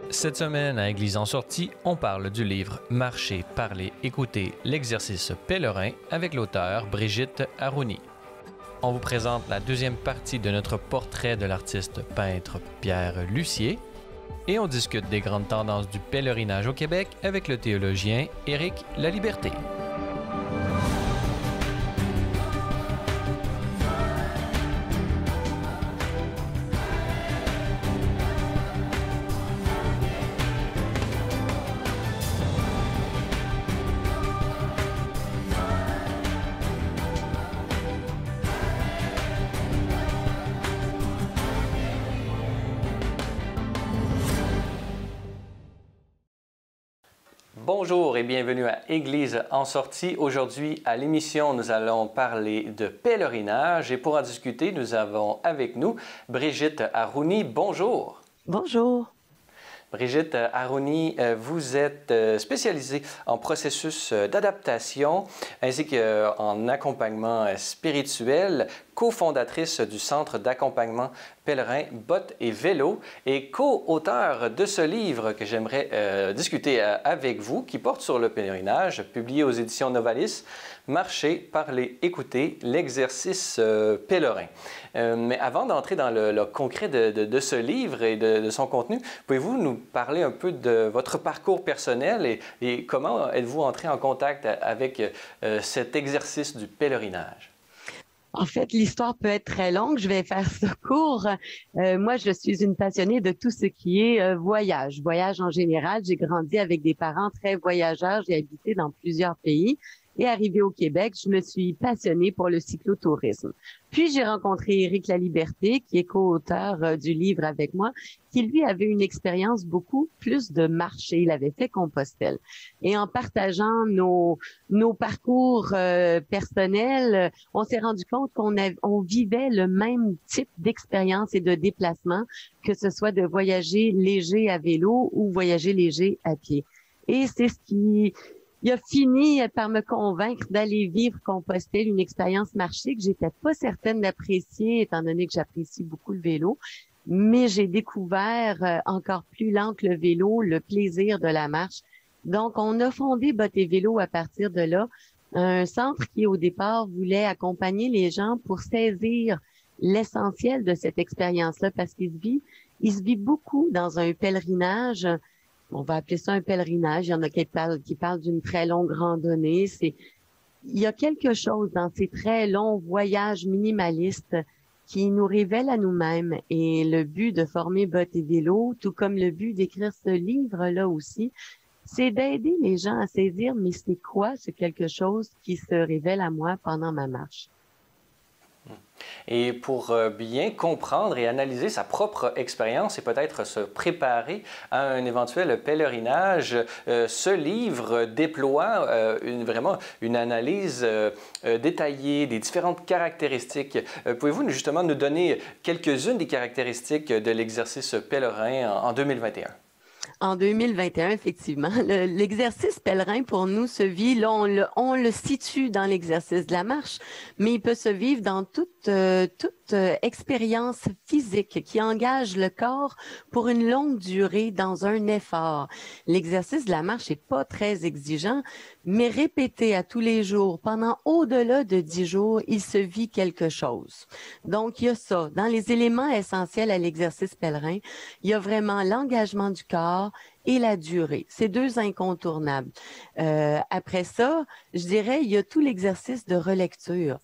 Cette semaine, à Église en sortie, on parle du livre Marcher, parler, écouter, l'exercice pèlerin avec l'auteur Brigitte Arouni. On vous présente la deuxième partie de notre portrait de l'artiste peintre Pierre Lucier et on discute des grandes tendances du pèlerinage au Québec avec le théologien Éric Laliberté. Bonjour et bienvenue à Église en sortie. Aujourd'hui, à l'émission, nous allons parler de pèlerinage et pour en discuter, nous avons avec nous Brigitte Arouni. Bonjour. Bonjour. Brigitte Arouni, vous êtes spécialisée en processus d'adaptation ainsi qu'en accompagnement spirituel, cofondatrice du Centre d'accompagnement pèlerin Bottes et Vélo et co-auteur de ce livre que j'aimerais discuter avec vous, qui porte sur le pèlerinage, publié aux éditions Novalis, Marcher, parler, écouter, l'exercice pèlerin. Mais avant d'entrer dans le concret de ce livre et de son contenu, pouvez-vous nous parler un peu de votre parcours personnel et comment êtes-vous entré en contact avec cet exercice du pèlerinage? En fait, l'histoire peut être très longue. Je vais faire ça court. Moi, je suis une passionnée de tout ce qui est voyage. Voyage en général. J'ai grandi avec des parents très voyageurs. J'ai habité dans plusieurs pays. Et arrivé au Québec, je me suis passionnée pour le cyclotourisme. Puis, j'ai rencontré Éric Laliberté, qui est co-auteur du livre avec moi, qui, lui, avait une expérience beaucoup plus de marché. Il avait fait Compostelle. Et en partageant nos parcours personnels, on s'est rendu compte qu'on vivait le même type d'expérience et de déplacement, que ce soit de voyager léger à vélo ou voyager léger à pied. Et c'est ce qui... Il a fini par me convaincre d'aller vivre Compostelle, une expérience marché que j'étais pas certaine d'apprécier, étant donné que j'apprécie beaucoup le vélo. Mais j'ai découvert encore plus lent que le vélo, le plaisir de la marche. Donc, on a fondé Bottes et Vélo à partir de là, un centre qui, au départ, voulait accompagner les gens pour saisir l'essentiel de cette expérience-là, parce qu'il se vit beaucoup dans un pèlerinage. On va appeler ça un pèlerinage. Il y en a qui parlent d'une très longue randonnée. Il y a quelque chose dans ces très longs voyages minimalistes qui nous révèle à nous-mêmes. Et le but de former Bottes et Vélo, tout comme le but d'écrire ce livre-là aussi, c'est d'aider les gens à saisir, mais c'est quoi ce quelque chose qui se révèle à moi pendant ma marche? Et pour bien comprendre et analyser sa propre expérience et peut-être se préparer à un éventuel pèlerinage, ce livre déploie vraiment une analyse détaillée des différentes caractéristiques. Pouvez-vous justement nous donner quelques-unes des caractéristiques de l'exercice pèlerin en 2021? En 2021, effectivement, l'exercice pèlerin pour nous se vit, là on le situe dans l'exercice de la marche, mais il peut se vivre dans toute expérience physique qui engage le corps pour une longue durée dans un effort. L'exercice de la marche n'est pas très exigeant, mais répété à tous les jours pendant au-delà de 10 jours, il se vit quelque chose. Donc, il y a ça. Dans les éléments essentiels à l'exercice pèlerin, il y a vraiment l'engagement du corps et la durée. C'est deux incontournables. Après ça, je dirais, il y a tout l'exercice de relecture.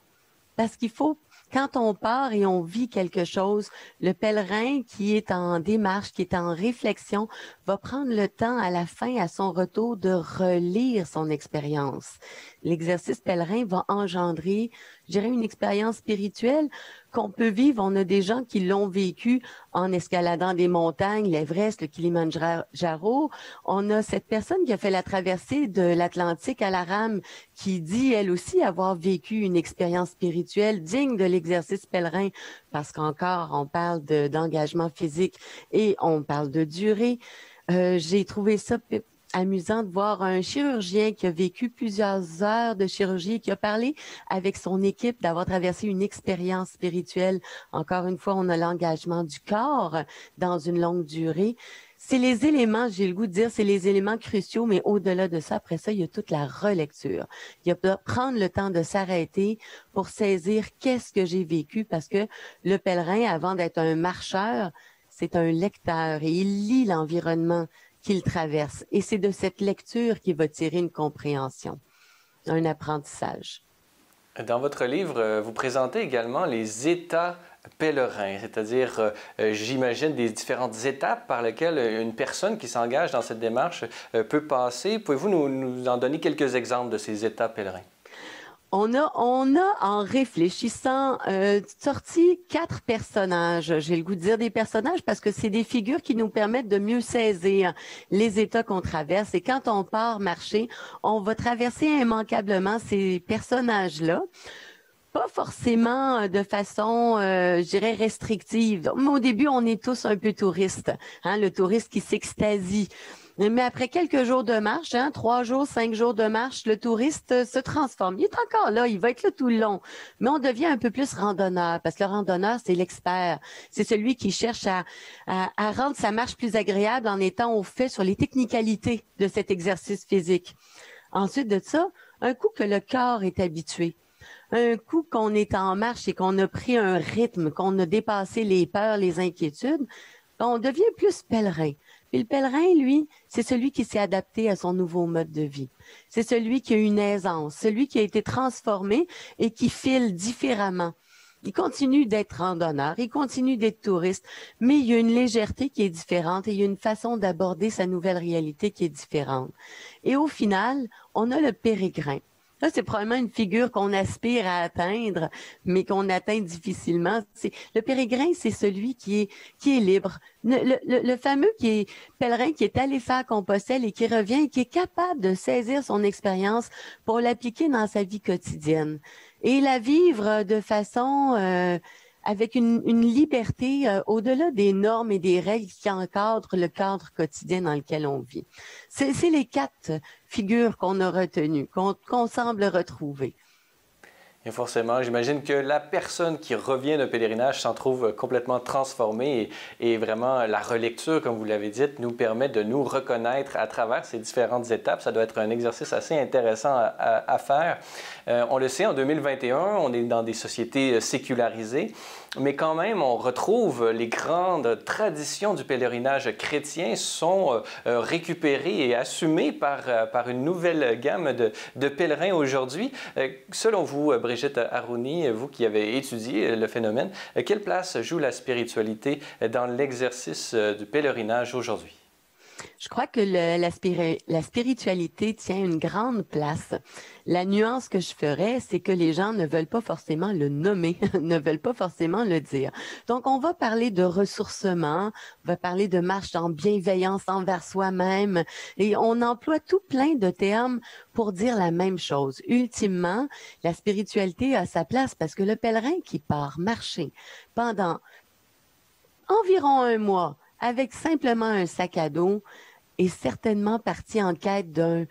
Parce qu'il faut, quand on part et on vit quelque chose, le pèlerin qui est en démarche, qui est en réflexion, va prendre le temps à la fin, à son retour, de relire son expérience. L'exercice pèlerin va engendrer, je dirais, une expérience spirituelle qu'on peut vivre. On a des gens qui l'ont vécu en escaladant des montagnes, l'Everest, le Kilimandjaro. On a cette personne qui a fait la traversée de l'Atlantique à la rame, qui dit, elle aussi, avoir vécu une expérience spirituelle digne de l'exercice pèlerin, parce qu'encore, on parle d'engagement physique et on parle de durée. J'ai trouvé ça amusant de voir un chirurgien qui a vécu plusieurs heures de chirurgie et qui a parlé avec son équipe d'avoir traversé une expérience spirituelle. Encore une fois, on a l'engagement du corps dans une longue durée. C'est les éléments, j'ai le goût de dire, c'est les éléments cruciaux, mais au-delà de ça, après ça, il y a toute la relecture. Il y a prendre le temps de s'arrêter pour saisir qu'est-ce que j'ai vécu, parce que le pèlerin, avant d'être un marcheur, c'est un lecteur et il lit l'environnement qu'il traverse. Et c'est de cette lecture qu'il va tirer une compréhension, un apprentissage. Dans votre livre, vous présentez également les états pèlerins, c'est-à-dire, j'imagine, des différentes étapes par lesquelles une personne qui s'engage dans cette démarche peut passer. Pouvez-vous nous en donner quelques exemples de ces états pèlerins? On a, en réfléchissant, sorti 4 personnages. J'ai le goût de dire des personnages parce que c'est des figures qui nous permettent de mieux saisir les états qu'on traverse. Et quand on part marcher, on va traverser immanquablement ces personnages-là. Pas forcément de façon, je dirais, restrictive. Mais au début, on est tous un peu touristes. Hein, le touriste qui s'extasie. Mais après quelques jours de marche, 3 jours, 5 jours de marche, le touriste se transforme. Il est encore là, il va être là tout le long. Mais on devient un peu plus randonneur, parce que le randonneur, c'est l'expert. C'est celui qui cherche à rendre sa marche plus agréable en étant au fait sur les technicalités de cet exercice physique. Ensuite de ça, un coup que le corps est habitué, un coup qu'on est en marche et qu'on a pris un rythme, qu'on a dépassé les peurs, les inquiétudes, on devient plus pèlerin. Et le pèlerin, lui, c'est celui qui s'est adapté à son nouveau mode de vie. C'est celui qui a une aisance, celui qui a été transformé et qui file différemment. Il continue d'être randonneur, il continue d'être touriste, mais il y a une légèreté qui est différente et il y a une façon d'aborder sa nouvelle réalité qui est différente. Et au final, on a le pérégrin. Là, c'est probablement une figure qu'on aspire à atteindre, mais qu'on atteint difficilement. Le pérégrin, c'est celui qui est libre. Le fameux qui est pèlerin qui est allé faire Compostelle et qui revient et qui est capable de saisir son expérience pour l'appliquer dans sa vie quotidienne et la vivre de façon avec une liberté au-delà des normes et des règles qui encadrent le cadre quotidien dans lequel on vit. C'est les 4 figures qu'on a retenues, qu'on semble retrouver. Et forcément, j'imagine que la personne qui revient d'un pèlerinage s'en trouve complètement transformée et vraiment la relecture, comme vous l'avez dit, nous permet de nous reconnaître à travers ces différentes étapes. Ça doit être un exercice assez intéressant à faire. On le sait, en 2021, on est dans des sociétés sécularisées, mais quand même, on retrouve les grandes traditions du pèlerinage chrétien sont récupérées et assumées par une nouvelle gamme de pèlerins aujourd'hui. Selon vous, Brigitte Arouni, vous qui avez étudié le phénomène, quelle place joue la spiritualité dans l'exercice du pèlerinage aujourd'hui? Je crois que la spiritualité tient une grande place. La nuance que je ferais, c'est que les gens ne veulent pas forcément le nommer, ne veulent pas forcément le dire. Donc, on va parler de ressourcement, on va parler de marche en bienveillance envers soi-même, et on emploie tout plein de termes pour dire la même chose. Ultimement, la spiritualité a sa place parce que le pèlerin qui part marcher pendant environ 1 mois, avec simplement un sac à dos, est certainement parti en quête d'un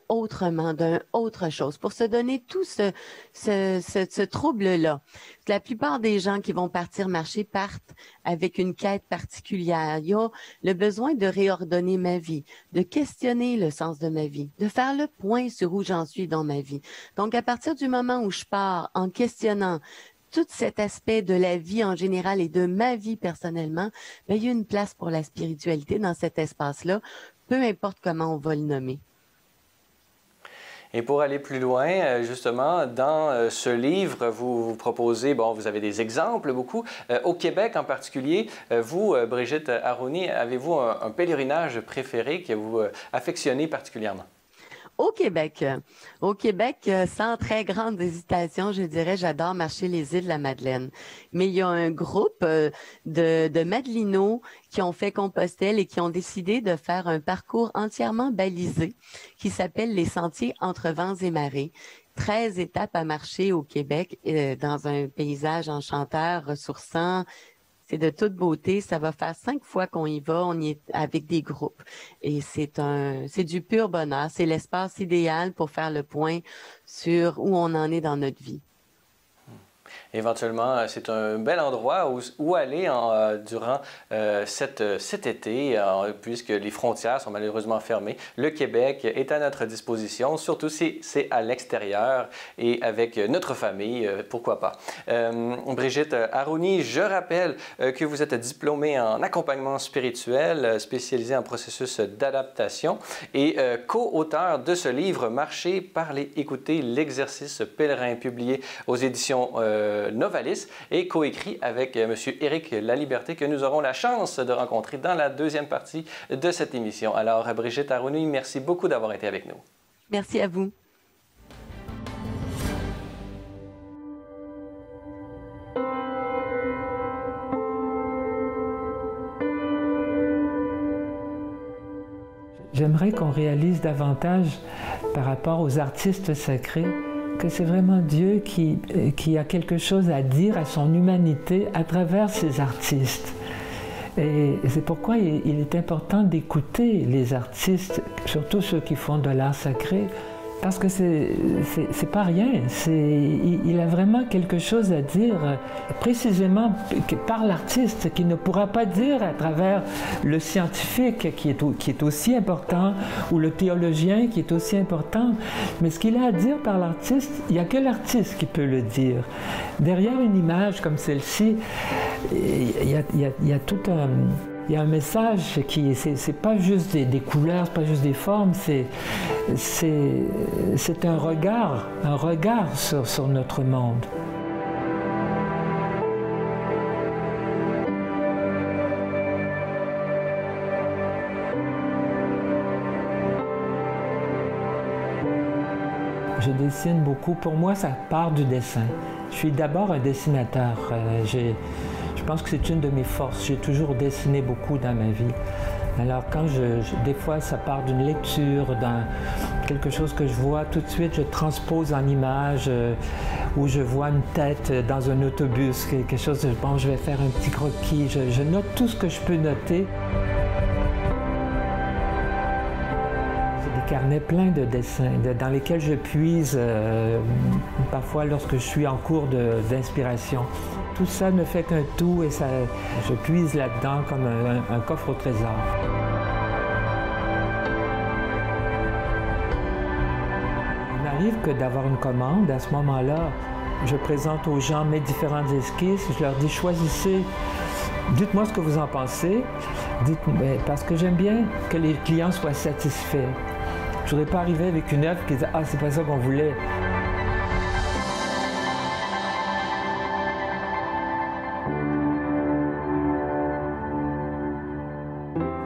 autrement, d'un autre chose, pour se donner tout ce trouble-là. La plupart des gens qui vont partir marcher partent avec une quête particulière. Il y a le besoin de réordonner ma vie, de questionner le sens de ma vie, de faire le point sur où j'en suis dans ma vie. Donc, à partir du moment où je pars en questionnant tout cet aspect de la vie en général et de ma vie personnellement, bien, il y a une place pour la spiritualité dans cet espace-là, peu importe comment on va le nommer. Et pour aller plus loin, justement, dans ce livre, vous proposez, bon, vous avez des exemples beaucoup. Au Québec en particulier, vous, Brigitte Arouni, avez-vous un pèlerinage préféré que vous affectionnez particulièrement? Au Québec, sans très grande hésitation, je dirais, j'adore marcher les îles de la Madeleine. Mais il y a un groupe de Madelinots qui ont fait Compostelle et qui ont décidé de faire un parcours entièrement balisé qui s'appelle les Sentiers entre vents et marées. 13 étapes à marcher au Québec dans un paysage enchanteur, ressourçant. C'est de toute beauté. Ça va faire 5 fois qu'on y va. On y est avec des groupes. Et c'est du pur bonheur. C'est l'espace idéal pour faire le point sur où on en est dans notre vie. Éventuellement, c'est un bel endroit où aller durant cet été, puisque les frontières sont malheureusement fermées. Le Québec est à notre disposition, surtout si c'est à l'extérieur et avec notre famille, pourquoi pas. Brigitte Arouni, je rappelle que vous êtes diplômée en accompagnement spirituel, spécialisée en processus d'adaptation et co-auteur de ce livre « Marcher, parler, écouter, l'exercice pèlerin » publié aux éditions Novalis et coécrit avec M. Éric Laliberté que nous aurons la chance de rencontrer dans la deuxième partie de cette émission. Alors, Brigitte Arouni, merci beaucoup d'avoir été avec nous. Merci à vous. J'aimerais qu'on réalise davantage par rapport aux artistes sacrés que c'est vraiment Dieu qui a quelque chose à dire à son humanité à travers ces artistes. Et c'est pourquoi il est important d'écouter les artistes, surtout ceux qui font de l'art sacré, parce que c'est pas rien. Il a vraiment quelque chose à dire, précisément par l'artiste, qu'il ne pourra pas dire à travers le scientifique, qui est aussi important, ou le théologien, qui est aussi important. Mais ce qu'il a à dire par l'artiste, il n'y a que l'artiste qui peut le dire. Derrière une image comme celle-ci, il y a tout un... Il y a un message qui, c'est pas juste des couleurs, c'est pas juste des formes, c'est un regard sur notre monde. Je dessine beaucoup. Pour moi, ça part du dessin. Je suis d'abord un dessinateur. Je pense que c'est une de mes forces. J'ai toujours dessiné beaucoup dans ma vie. Alors quand des fois ça part d'une lecture, d'un quelque chose que je vois, tout de suite je transpose en image, où je vois une tête dans un autobus, quelque chose, bon, je vais faire un petit croquis, je note tout ce que je peux noter. J'ai des carnets pleins de dessins dans lesquels je puise parfois lorsque je suis en cours d'inspiration. Tout ça ne fait qu'un tout et je puise là-dedans comme un coffre au trésor. Il m'arrive que d'avoir une commande, à ce moment-là, je présente aux gens mes différentes esquisses, je leur dis choisissez, dites-moi ce que vous en pensez, parce que j'aime bien que les clients soient satisfaits. Je ne voudrais pas arriver avec une œuvre qui dit « Ah, c'est pas ça qu'on voulait ».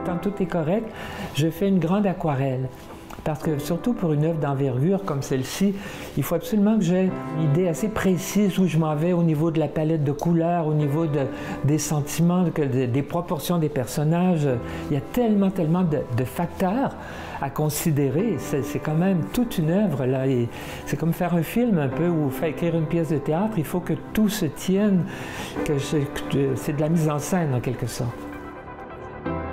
Quand tout est correct, je fais une grande aquarelle. Parce que surtout pour une œuvre d'envergure comme celle-ci, il faut absolument que j'ai une idée assez précise où je m'en vais au niveau de la palette de couleurs, au niveau des sentiments, des proportions des personnages. Il y a tellement de facteurs à considérer. C'est quand même toute une œuvre, là. C'est comme faire un film un peu ou faire écrire une pièce de théâtre. Il faut que tout se tienne, que c'est de la mise en scène en quelque sorte.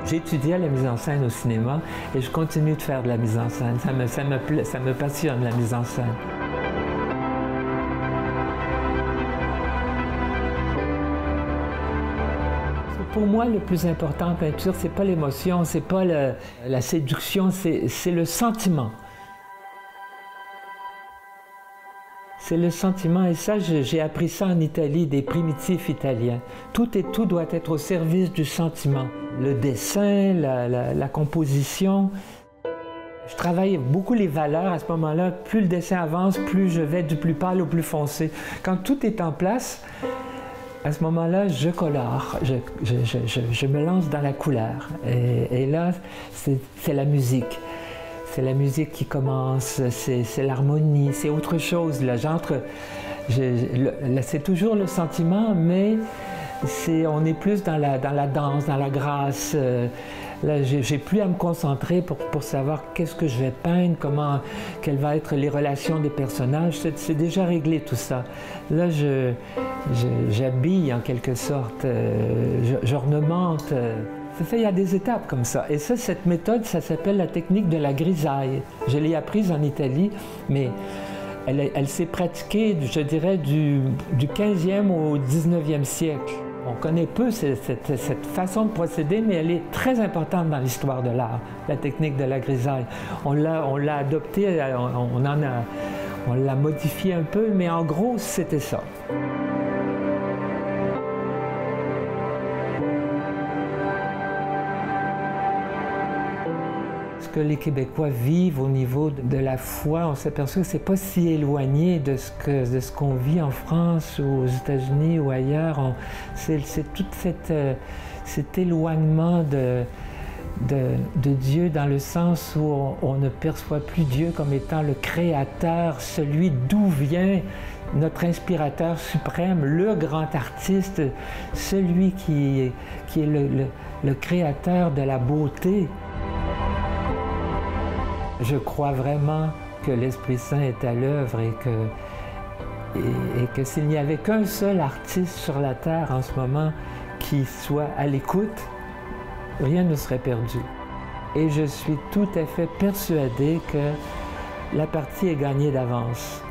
J'ai étudié la mise en scène au cinéma et je continue de faire de la mise en scène. Ça me passionne, la mise en scène. Pour moi, le plus important en peinture, c'est pas l'émotion, c'est pas la séduction, c'est le sentiment. C'est le sentiment, et ça, j'ai appris ça en Italie, des primitifs italiens. Tout doit être au service du sentiment. Le dessin, la composition. Je travaille beaucoup les valeurs à ce moment-là. Plus le dessin avance, plus je vais du plus pâle au plus foncé. Quand tout est en place, à ce moment-là, je colore, je me lance dans la couleur. Et là, c'est la musique. C'est la musique qui commence, c'est l'harmonie, c'est autre chose. Là, c'est toujours le sentiment, mais on est plus dans la danse, dans la grâce. Là, j'ai plus à me concentrer pour savoir qu'est-ce que je vais peindre, quelles vont être les relations des personnages. C'est déjà réglé tout ça. Là, j'habille en quelque sorte, j'ornemente. Il y a des étapes comme ça. Et ça, cette méthode, ça s'appelle la technique de la grisaille. Je l'ai apprise en Italie, mais elle s'est pratiquée, je dirais, du 15e au 19e siècle. On connaît peu cette façon de procéder, mais elle est très importante dans l'histoire de l'art, la technique de la grisaille. On l'a adoptée, on l'a modifiée un peu, mais en gros, c'était ça. Que les Québécois vivent au niveau de la foi, on s'aperçoit que c'est pas si éloigné de ce qu'on vit en France ou aux États-Unis ou ailleurs. C'est tout cet éloignement de Dieu dans le sens où on ne perçoit plus Dieu comme étant le créateur, celui d'où vient notre inspirateur suprême, le grand artiste, celui qui est le créateur de la beauté. Je crois vraiment que l'Esprit Saint est à l'œuvre et que s'il n'y avait qu'un seul artiste sur la terre en ce moment qui soit à l'écoute, rien ne serait perdu. Et je suis tout à fait persuadé que la partie est gagnée d'avance.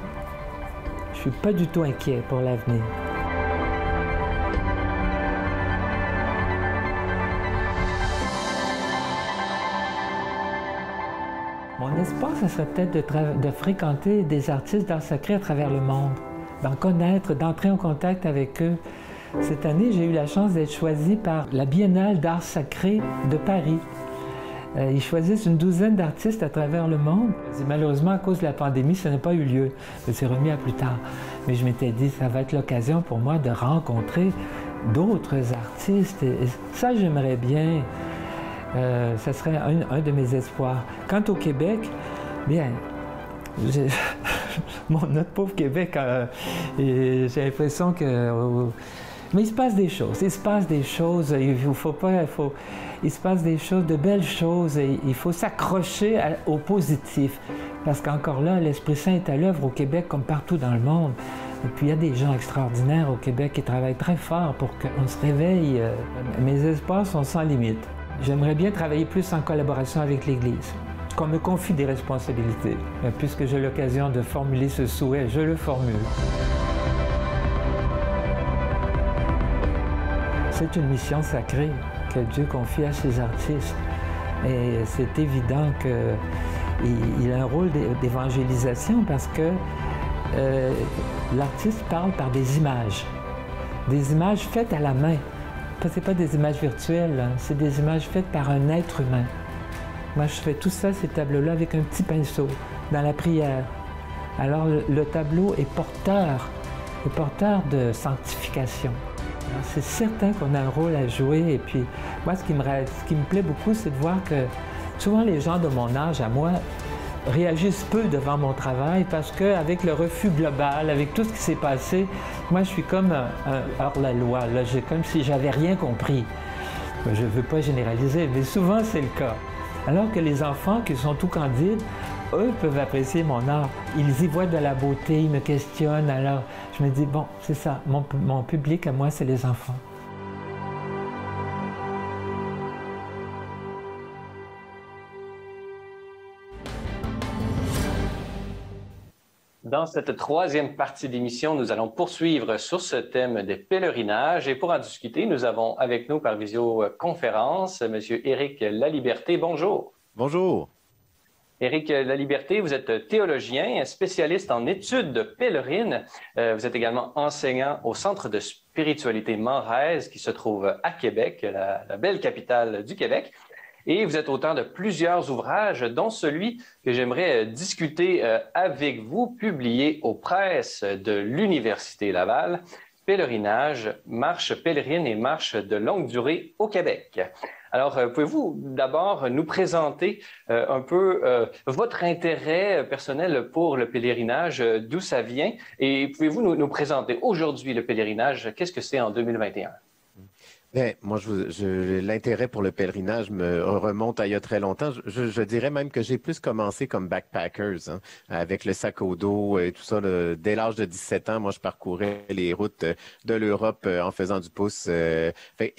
Je ne suis pas du tout inquiet pour l'avenir. Mon espoir, ce serait peut-être de fréquenter des artistes d'art sacré à travers le monde, d'en connaître, d'entrer en contact avec eux. Cette année, j'ai eu la chance d'être choisi par la Biennale d'art sacré de Paris. Ils choisissent une douzaine d'artistes à travers le monde. Malheureusement, à cause de la pandémie, ça n'a pas eu lieu. C'est remis à plus tard. Mais je m'étais dit, ça va être l'occasion pour moi de rencontrer d'autres artistes. Et ça, j'aimerais bien. Ça serait un de mes espoirs. Quant au Québec, bien, notre pauvre Québec, j'ai l'impression que... mais il se passe des choses, il se passe des choses, il se passe des choses, de belles choses, et il faut s'accrocher au positif. Parce qu'encore là, l'Esprit Saint est à l'œuvre au Québec comme partout dans le monde. Et puis il y a des gens extraordinaires au Québec qui travaillent très fort pour qu'on se réveille. Mes espoirs sont sans limite. J'aimerais bien travailler plus en collaboration avec l'Église, qu'on me confie des responsabilités. Puisque j'ai l'occasion de formuler ce souhait, je le formule. C'est une mission sacrée que Dieu confie à ses artistes. Et c'est évident qu'il a un rôle d'évangélisation parce que l'artiste parle par des images faites à la main. Ce n'est pas des images virtuelles, c'est des images faites par un être humain. Moi, je fais tout ça, ces tableaux-là, avec un petit pinceau, dans la prière. Alors, le tableau est porteur de sanctification. C'est certain qu'on a un rôle à jouer. Et puis, moi, ce qui me plaît beaucoup, c'est de voir que souvent les gens de mon âge, à moi, réagissent peu devant mon travail parce qu'avec le refus global, avec tout ce qui s'est passé, moi je suis comme hors-la-loi, comme si j'avais rien compris. Je ne veux pas généraliser, mais souvent c'est le cas. Alors que les enfants qui sont tout candides, eux peuvent apprécier mon art. Ils y voient de la beauté, ils me questionnent, alors je me dis, bon, c'est ça, mon public à moi, c'est les enfants. Dans cette troisième partie d'émission, nous allons poursuivre sur ce thème des pèlerinages. Et pour en discuter, nous avons avec nous par visioconférence M. Éric Laliberté. Bonjour. Bonjour. Éric Laliberté, vous êtes théologien, spécialiste en études pèlerines. Vous êtes également enseignant au Centre de spiritualité Morez qui se trouve à Québec, la belle capitale du Québec. Et vous êtes auteur de plusieurs ouvrages, dont celui que j'aimerais discuter avec vous, publié aux presses de l'Université Laval, Pèlerinage, marche pèlerine et marche de longue durée au Québec. Alors, pouvez-vous d'abord nous présenter un peu votre intérêt personnel pour le pèlerinage, d'où ça vient, et pouvez-vous nous présenter aujourd'hui le pèlerinage, qu'est-ce que c'est en 2021? Ben, moi, l'intérêt pour le pèlerinage me remonte à il y a très longtemps. Je dirais même que j'ai plus commencé comme backpackers, hein, avec le sac au dos et tout ça. Dès l'âge de 17 ans, moi, je parcourais les routes de l'Europe en faisant du pouce.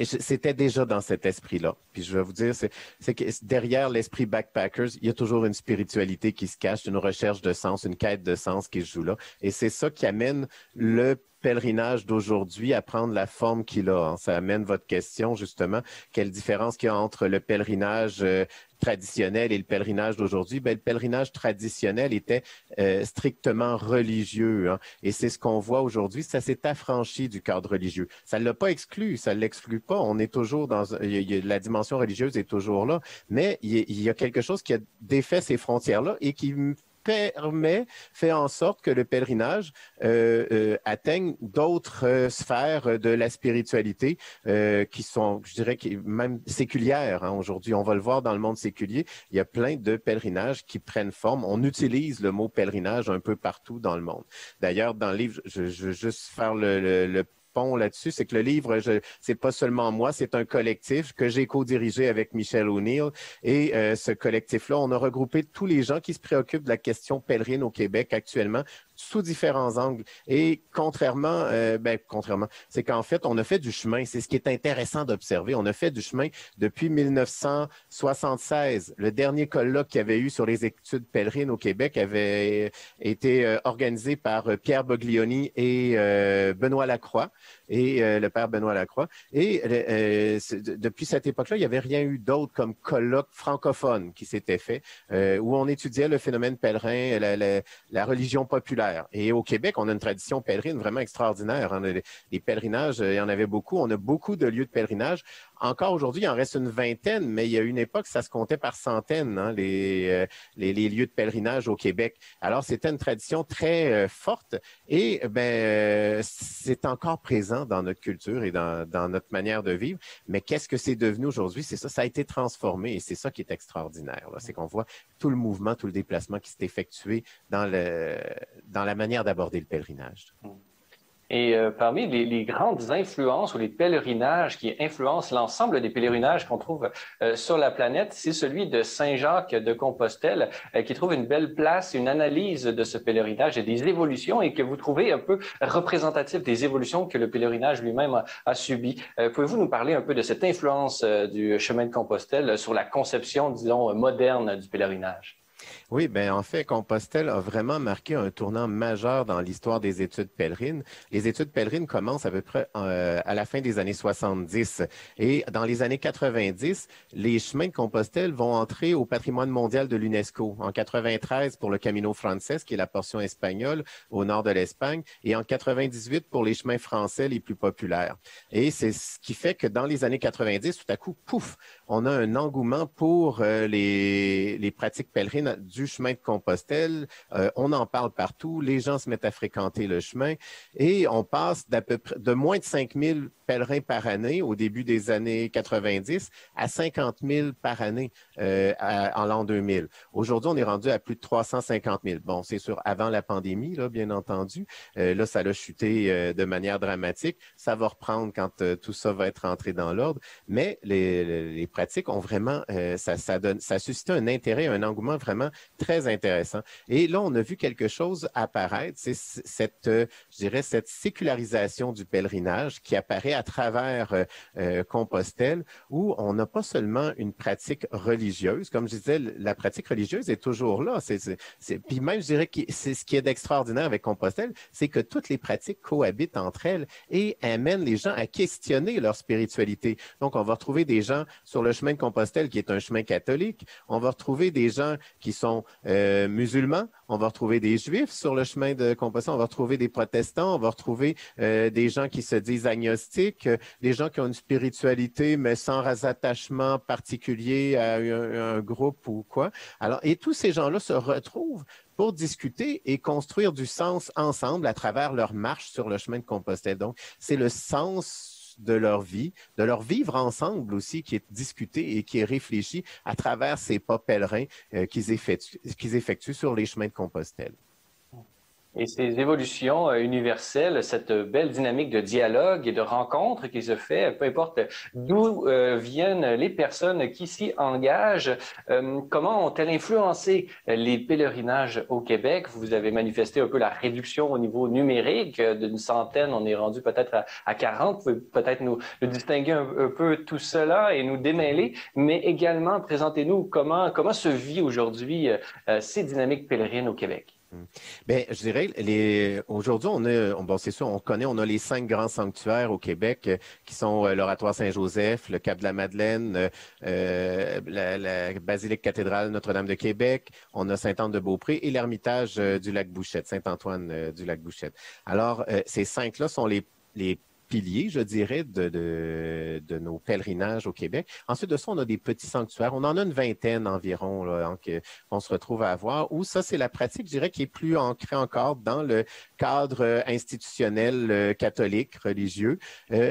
C'était déjà dans cet esprit-là. Puis je vais vous dire, c'est que derrière l'esprit backpackers, il y a toujours une spiritualité qui se cache, une recherche de sens, une quête de sens qui se joue là. Et c'est ça qui amène le pèlerinage d'aujourd'hui à prendre la forme qu'il a, hein. Ça amène votre question, justement, quelle différence qu'il y a entre le pèlerinage traditionnel et le pèlerinage d'aujourd'hui? Ben, le pèlerinage traditionnel était strictement religieux, hein, et c'est ce qu'on voit aujourd'hui. Ça s'est affranchi du cadre religieux. Ça ne l'a pas exclu, ça ne l'exclut pas. On est toujours la dimension religieuse est toujours là, mais il y a quelque chose qui a défait ces frontières-là et qui fait en sorte que le pèlerinage atteigne d'autres sphères de la spiritualité qui sont, je dirais, même séculières, hein. Aujourd'hui, on va le voir dans le monde séculier, il y a plein de pèlerinages qui prennent forme. On utilise le mot pèlerinage un peu partout dans le monde. D'ailleurs, dans le livre, je veux juste faire le pont là-dessus, c'est que le livre, c'est pas seulement moi, c'est un collectif que j'ai co-dirigé avec Michel O'Neill. Et ce collectif-là, on a regroupé tous les gens qui se préoccupent de la question pèlerine au Québec actuellement, sous différents angles. Et contrairement, c'est qu'en fait, on a fait du chemin. C'est ce qui est intéressant d'observer. On a fait du chemin depuis 1976. Le dernier colloque qu'il y avait eu sur les études pèlerines au Québec avait été organisé par Pierre Boglioni et Benoît Lacroix, et le père Benoît Lacroix. Et depuis cette époque-là, il n'y avait rien eu d'autre comme colloque francophone qui s'était fait, où on étudiait le phénomène pèlerin, la religion populaire. Et au Québec, on a une tradition pèlerine vraiment extraordinaire, hein. Les pèlerinages, il y en avait beaucoup. On a beaucoup de lieux de pèlerinage. Encore aujourd'hui, il en reste une vingtaine, mais il y a une époque, ça se comptait par centaines, hein, les lieux de pèlerinage au Québec. Alors, c'était une tradition très forte et c'est encore présent dans notre culture et dans notre manière de vivre. Mais qu'est-ce que c'est devenu aujourd'hui? C'est ça, ça a été transformé et c'est ça qui est extraordinaire, là. C'est qu'on voit tout le mouvement, tout le déplacement qui s'est effectué dans la manière d'aborder le pèlerinage. Et parmi les grandes influences ou les pèlerinages qui influencent l'ensemble des pèlerinages qu'on trouve sur la planète, c'est celui de Saint-Jacques de Compostelle, qui trouve une belle place, une analyse de ce pèlerinage et des évolutions, et que vous trouvez un peu représentatif des évolutions que le pèlerinage lui-même a subies. Pouvez-vous nous parler un peu de cette influence du chemin de Compostelle sur la conception, disons, moderne du pèlerinage? Oui, ben en fait, Compostelle a vraiment marqué un tournant majeur dans l'histoire des études pèlerines. Les études pèlerines commencent à peu près à la fin des années 70. Et dans les années 90, les chemins de Compostelle vont entrer au patrimoine mondial de l'UNESCO. En 93 pour le Camino Frances, qui est la portion espagnole au nord de l'Espagne, et en 98 pour les chemins français les plus populaires. Et c'est ce qui fait que dans les années 90, tout à coup, pouf, on a un engouement pour les pratiques pèlerines du chemin de Compostelle. On en parle partout. Les gens se mettent à fréquenter le chemin et on passe d'à peu près de moins de 5 000 pèlerins par année au début des années 90 à 50 000 par année en l'an 2000. Aujourd'hui, on est rendu à plus de 350 000. Bon, c'est sûr, avant la pandémie, là, bien entendu. Là, ça a chuté de manière dramatique. Ça va reprendre quand tout ça va être rentré dans l'ordre. Mais les pratiques ont vraiment, ça a suscité un intérêt, un engouement vraiment très intéressant. Et là, on a vu quelque chose apparaître. C'est je dirais, cette sécularisation du pèlerinage qui apparaît à travers Compostelle, où on n'a pas seulement une pratique religieuse. Comme je disais, la pratique religieuse est toujours là. Puis même, je dirais que c'est ce qui est d'extraordinaire avec Compostelle, c'est que toutes les pratiques cohabitent entre elles et amènent les gens à questionner leur spiritualité. Donc, on va retrouver des gens sur le chemin de Compostelle, qui est un chemin catholique. On va retrouver des gens qui sont musulmans. On va retrouver des juifs sur le chemin de Compostelle. On va retrouver des protestants. On va retrouver des gens qui se disent agnostiques, des gens qui ont une spiritualité, mais sans attachement particulier à un groupe ou quoi. Alors, et tous ces gens-là se retrouvent pour discuter et construire du sens ensemble à travers leur marche sur le chemin de Compostelle. Donc, c'est le sens de leur vie, de leur vivre ensemble aussi, qui est discuté et qui est réfléchi à travers ces pas pèlerins qu'ils effectuent sur les chemins de Compostelle. Et ces évolutions universelles, cette belle dynamique de dialogue et de rencontre qui se fait, peu importe d'où viennent les personnes qui s'y engagent, comment ont-elles influencé les pèlerinages au Québec? Vous avez manifesté un peu la réduction au niveau numérique, d'une centaine, on est rendu peut-être à 40. Vous pouvez peut-être nous distinguer un peu tout cela et nous démêler, mais également présentez-nous comment se vit aujourd'hui ces dynamiques pèlerines au Québec. Bien, je dirais, aujourd'hui, bon, c'est sûr, on a les 5 grands sanctuaires au Québec qui sont l'Oratoire Saint-Joseph, le Cap de la Madeleine, la Basilique cathédrale Notre-Dame de Québec, on a Sainte-Anne-de-Beaupré et l'Ermitage du Lac-Bouchette, Saint-Antoine du Lac-Bouchette. Alors, ces 5-là sont les piliers, je dirais, de nos pèlerinages au Québec. Ensuite de ça, on a des petits sanctuaires. On en a une vingtaine environ là, qu'on se retrouve à avoir, où ça, c'est la pratique, je dirais, qui est plus ancrée encore dans le cadre institutionnel catholique, religieux.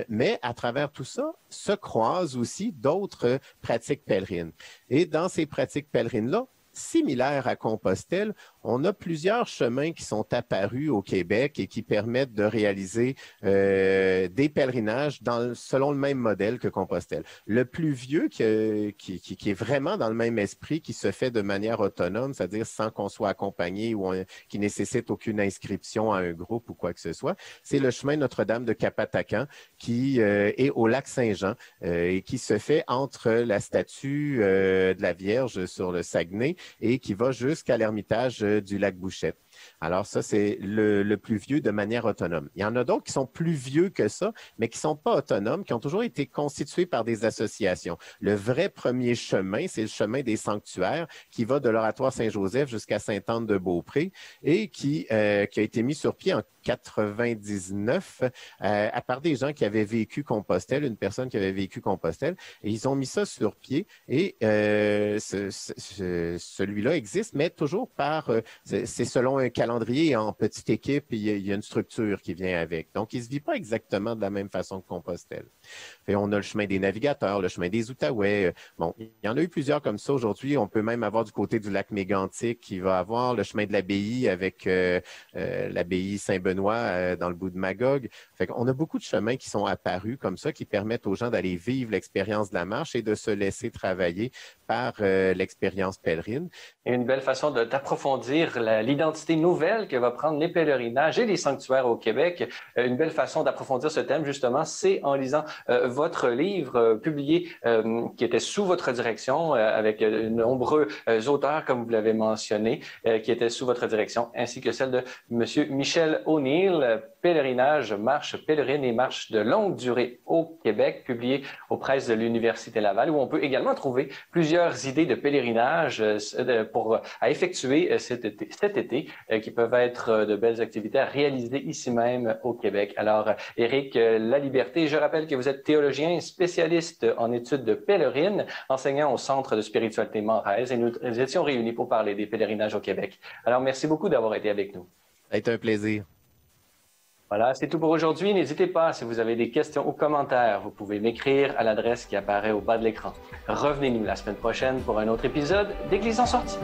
Mais à travers tout ça, se croisent aussi d'autres pratiques pèlerines. Et dans ces pratiques pèlerines-là, similaire à Compostelle, on a plusieurs chemins qui sont apparus au Québec et qui permettent de réaliser des pèlerinages selon le même modèle que Compostelle. Le plus vieux qui est vraiment dans le même esprit, qui se fait de manière autonome, c'est-à-dire sans qu'on soit accompagné ou qui nécessite aucune inscription à un groupe ou quoi que ce soit, c'est le chemin Notre-Dame de Capatacan qui est au lac Saint-Jean et qui se fait entre la statue de la Vierge sur le Saguenay et qui va jusqu'à l'Ermitage du Lac-Bouchette. Alors ça, c'est le plus vieux de manière autonome. Il y en a d'autres qui sont plus vieux que ça, mais qui ne sont pas autonomes, qui ont toujours été constitués par des associations. Le vrai premier chemin, c'est le chemin des sanctuaires qui va de l'Oratoire Saint-Joseph jusqu'à Sainte-Anne-de-Beaupré et qui a été mis sur pied en 99 à part des gens qui avaient vécu Compostelle, une personne qui avait vécu Compostelle, et ils ont mis ça sur pied et celui-là existe, mais toujours c'est selon un calendrier en petite équipe, il y a une structure qui vient avec. Donc, il ne se vit pas exactement de la même façon que Compostelle. Et on a le chemin des navigateurs, le chemin des Outaouais. Bon, il y en a eu plusieurs comme ça aujourd'hui. On peut même avoir du côté du lac Mégantic qui va avoir le chemin de l'abbaye avec l'abbaye Saint-Benoît dans le bout de Magog. Fait qu'on a beaucoup de chemins qui sont apparus comme ça, qui permettent aux gens d'aller vivre l'expérience de la marche et de se laisser travailler par l'expérience pèlerine. Et une belle façon d'approfondir l'identité nouvelle que va prendre les pèlerinages et les sanctuaires au Québec. Une belle façon d'approfondir ce thème, justement, c'est en lisant votre livre publié qui était sous votre direction avec de nombreux auteurs, comme vous l'avez mentionné, qui étaient sous votre direction, ainsi que celle de M. Michel O'Neill, Pèlerinage, marche pèlerine et marche de longue durée au Québec, publié aux presses de l'Université Laval, où on peut également trouver plusieurs idées de pèlerinage à effectuer cet été qui peuvent être de belles activités à réaliser ici même au Québec. Alors, Éric Laliberté, je rappelle que vous êtes théologien, spécialiste en études de pèlerine, enseignant au Centre de spiritualité Montréal, et nous étions réunis pour parler des pèlerinages au Québec. Alors, merci beaucoup d'avoir été avec nous. Ça a été un plaisir. Voilà, c'est tout pour aujourd'hui. N'hésitez pas, si vous avez des questions ou commentaires, vous pouvez m'écrire à l'adresse qui apparaît au bas de l'écran. Revenez-nous la semaine prochaine pour un autre épisode d'Église en sortie.